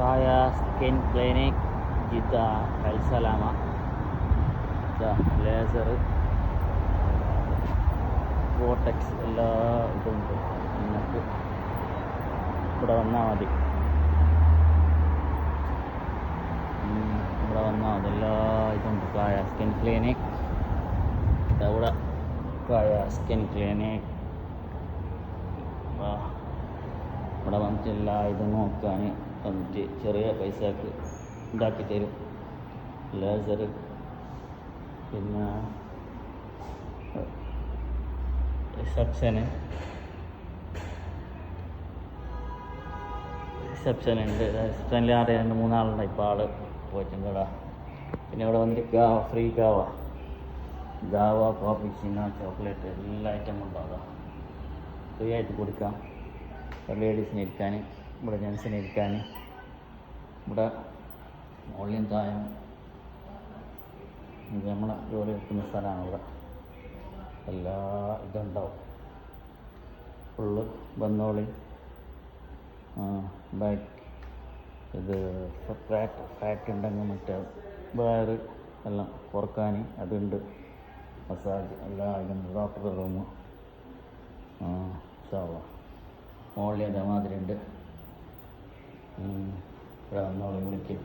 Kaya Skin Clinic Jeddah Al Salama. Laser vortex എല്ലാ ഇതുണ്ട്. നിങ്ങൾക്ക് ഇവിടെ വന്നാൽ മതി. എല്ലാ ഇതുണ്ട്. കായ സ്കിൻ ക്ലിനിക് ഇവിടെ കായ സ്കിൻ ക്ലിനിക് ഇവിടെ വന്നിട്ട് എല്ലാ ഇതും നോക്കാൻ വന്നിട്ട് ചെറിയ പൈസക്ക് ഉണ്ടാക്കി തരും. ലേസർ പിന്നെ റിസപ്ഷനുണ്ട്. റിസപ്ഷനിൽ 2-3 ഇപ്പോൾ ആൾ പോയിട്ടുണ്ട് ഇവിടെ. പിന്നെ ഇവിടെ വന്നിട്ട് ഫ്രീ ഗാവ കോപ്പിച്ചിനോ ചോക്ലേറ്റ് എല്ലാ ഐറ്റം ഉണ്ടാകാം. ഫ്രീ ആയിട്ട് കൊടുക്കാം. ലേഡീസിന് ഇരിക്കാൻ, ഇവിടെ ജെൻസിന് ഇരിക്കാൻ, ഇവിടെ ഓൺലൈൻ തായം ഇത് നമ്മളെ ജോലി എടുക്കുന്ന സ്ഥലമാണ്. ഇവിടെ എല്ലാ ഇതുണ്ടാവും. ഫുള്ള് വന്നോളി. ബാക്ക് ഇത് ഫാറ്റ് ഉണ്ടെങ്കിൽ മറ്റേ വയറ് എല്ലാം കുറക്കാൻ അതുണ്ട്. മസാജ് എല്ലാം ഇതുണ്ട്. ഡോക്ടറുടെ റൂം മോളിൽ അതേമാതിരി ഉണ്ട്. ഇവിടെ വന്നോളി, വിളിക്കും.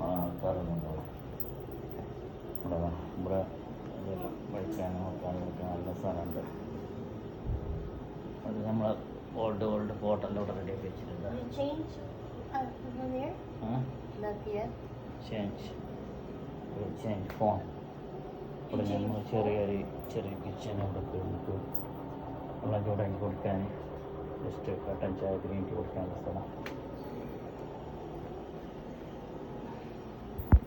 ആൾക്കാരൊന്നുണ്ടാവും ഇവിടെ ഇതെല്ലാം കഴിക്കാനും നോക്കാനും നല്ല സ്ഥലമുണ്ട്. അത് നമ്മൾ ഓൾഡ് ഫോട്ടോല്ലാം ഇവിടെ റെഡിയാക്കി വെച്ചിട്ടുണ്ട്. ചേഞ്ച് ഫോൺ ഇവിടെ നമ്മൾ ചെറിയ കിച്ചൺ ഇവിടെ നമുക്ക് വെള്ളം ചൂടാക്കി കൊടുക്കാൻ, ജസ്റ്റ് കട്ടൻ ചായ ഗ്രീൻ ടീ കൊടുക്കാനുള്ള സ്ഥലം.